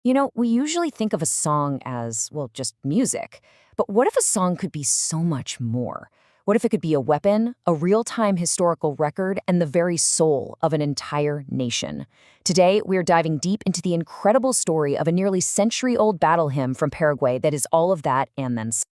You know, we usually think of a song as, well, just music. But what if a song could be so much more? What if it could be a weapon, a real-time historical record, and the very soul of an entire nation? Today, we're diving deep into the incredible story of a nearly century-old battle hymn from Paraguay that is all of that and then some.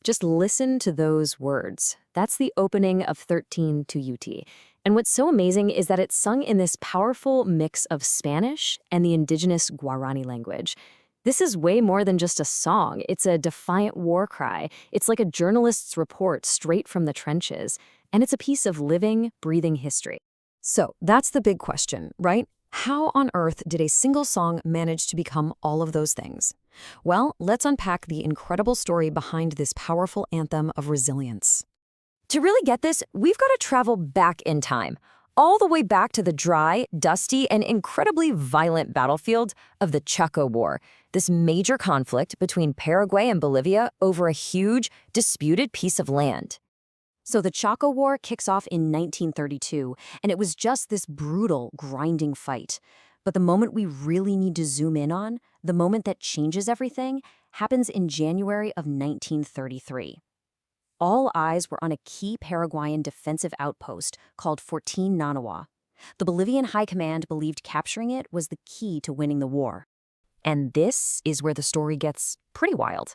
Just listen to those words. That's the opening of 13 Tuyuti. And what's so amazing is that it's sung in this powerful mix of Spanish and the indigenous Guarani language. This is way more than just a song. It's a defiant war cry. It's like a journalist's report straight from the trenches. And it's a piece of living, breathing history. So that's the big question, right? How on earth did a single song manage to become all of those things? Well, let's unpack the incredible story behind this powerful anthem of resilience. To really get this, we've got to travel back in time, all the way back to the dry, dusty, and incredibly violent battlefield of the Chaco War, this major conflict between Paraguay and Bolivia over a huge, disputed piece of land. So the Chaco War kicks off in 1932, and it was just this brutal, grinding fight. But the moment we really need to zoom in on, the moment that changes everything, happens in January of 1933. All eyes were on a key Paraguayan defensive outpost called 14 Nanawa. The Bolivian High Command believed capturing it was the key to winning the war. And this is where the story gets pretty wild.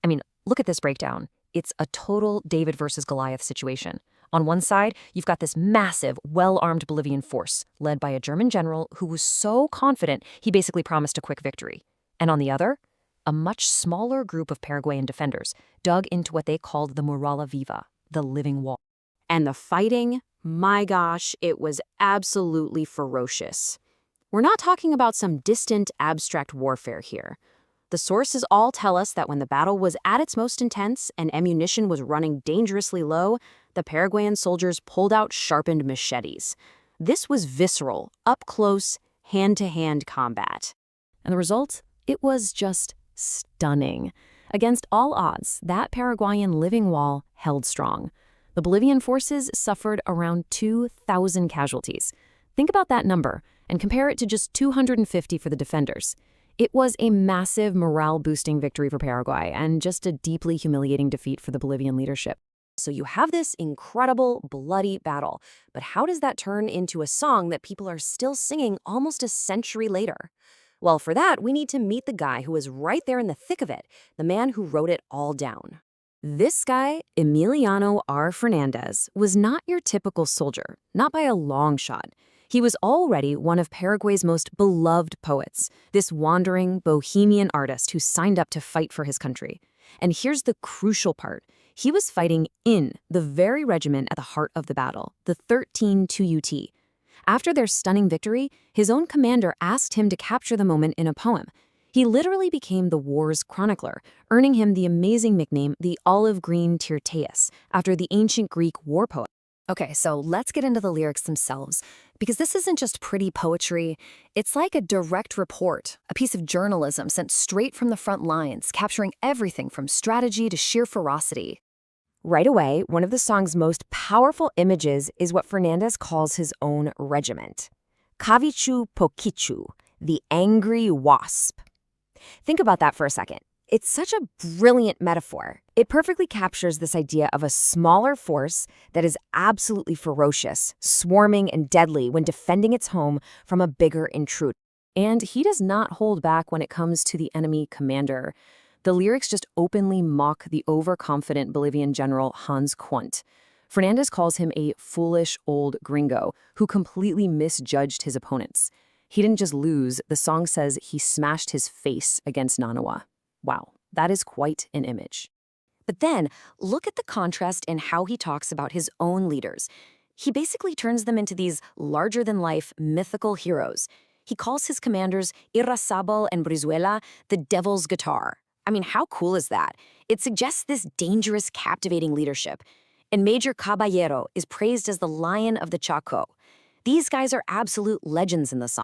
I mean, look at this breakdown. It's a total David versus Goliath situation. On one side, you've got this massive, well-armed Bolivian force, led by a German general who was so confident he basically promised a quick victory. And on the other, a much smaller group of Paraguayan defenders dug into what they called the Muralla Viva, the living wall. And the fighting, my gosh, it was absolutely ferocious. We're not talking about some distant, abstract warfare here. The sources all tell us that when the battle was at its most intense and ammunition was running dangerously low, the Paraguayan soldiers pulled out sharpened machetes. This was visceral, up-close, hand-to-hand combat. And the result? It was just stunning. Against all odds, that Paraguayan living wall held strong. The Bolivian forces suffered around 2,000 casualties. Think about that number and compare it to just 250 for the defenders. It was a massive morale-boosting victory for Paraguay and just a deeply humiliating defeat for the Bolivian leadership. So you have this incredible, bloody battle, but how does that turn into a song that people are still singing almost a century later? Well, for that, we need to meet the guy who was right there in the thick of it, the man who wrote it all down. This guy, Emiliano R. Fernández, was not your typical soldier, not by a long shot. He was already one of Paraguay's most beloved poets, this wandering, bohemian artist who signed up to fight for his country. And here's the crucial part. He was fighting in the very regiment at the heart of the battle, the 13 Tuyuti. After their stunning victory, his own commander asked him to capture the moment in a poem. He literally became the war's chronicler, earning him the amazing nickname the Olive Green Tyrtaeus, after the ancient Greek war poet. Okay, so let's get into the lyrics themselves, because this isn't just pretty poetry. It's like a direct report, a piece of journalism sent straight from the front lines, capturing everything from strategy to sheer ferocity. Right away, one of the song's most powerful images is what Fernández calls his own regiment. Kavichu Pokichu, the angry wasp. Think about that for a second. It's such a brilliant metaphor. It perfectly captures this idea of a smaller force that is absolutely ferocious, swarming and deadly when defending its home from a bigger intruder. And he does not hold back when it comes to the enemy commander. The lyrics just openly mock the overconfident Bolivian General Hans Kundt. Fernández calls him a foolish old gringo who completely misjudged his opponents. He didn't just lose, the song says he smashed his face against Nanawa. Wow, that is quite an image. But then, look at the contrast in how he talks about his own leaders. He basically turns them into these larger-than-life mythical heroes. He calls his commanders Irasabal and Brizuela the devil's guitar. I mean, how cool is that? It suggests this dangerous, captivating leadership. And Major Caballero is praised as the Lion of the Chaco. These guys are absolute legends in the song.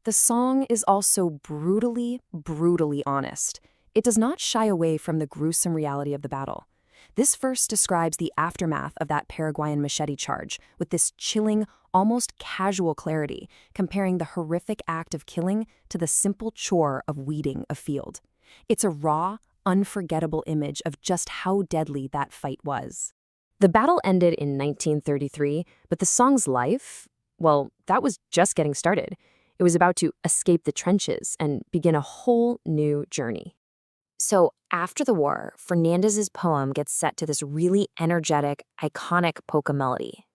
The song is also brutally, brutally honest. It does not shy away from the gruesome reality of the battle. This verse describes the aftermath of that Paraguayan machete charge with this chilling, almost casual clarity, comparing the horrific act of killing to the simple chore of weeding a field. It's a raw, unforgettable image of just how deadly that fight was. The battle ended in 1933, but the song's life, well, that was just getting started. It was about to escape the trenches and begin a whole new journey. So after the war, Fernández's poem gets set to this really energetic, iconic polka melody.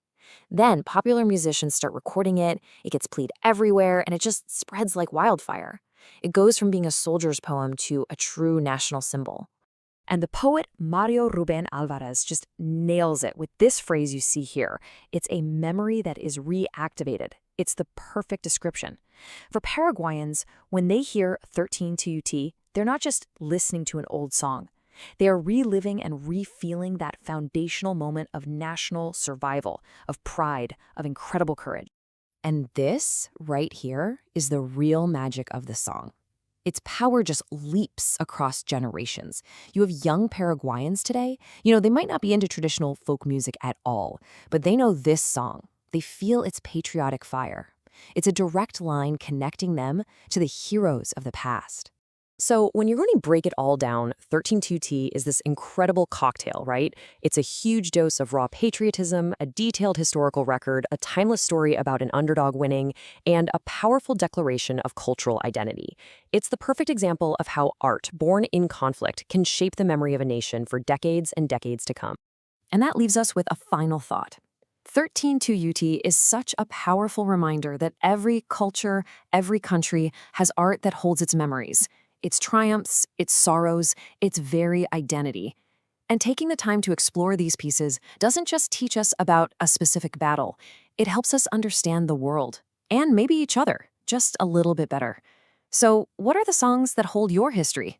Then popular musicians start recording it, it gets played everywhere, and it just spreads like wildfire. It goes from being a soldier's poem to a true national symbol. And the poet Mario Rubén Alvarez just nails it with this phrase you see here. It's a memory that is reactivated. It's the perfect description. For Paraguayans, when they hear 13 Tuyuti, they're not just listening to an old song. They are reliving and refeeling that foundational moment of national survival, of pride, of incredible courage. And this, right here, is the real magic of the song. Its power just leaps across generations. You have young Paraguayans today. They might not be into traditional folk music at all, but they know this song. They feel its patriotic fire. It's a direct line connecting them to the heroes of the past. So when you're going to break it all down, 13-2T is this incredible cocktail, right? It's a huge dose of raw patriotism, a detailed historical record, a timeless story about an underdog winning, and a powerful declaration of cultural identity. It's the perfect example of how art, born in conflict, can shape the memory of a nation for decades and decades to come. And that leaves us with a final thought. 13-2UT is such a powerful reminder that every culture, every country has art that holds its memories, its triumphs, its sorrows, its very identity. And taking the time to explore these pieces doesn't just teach us about a specific battle. It helps us understand the world, and maybe each other, just a little bit better. So, what are the songs that hold your history?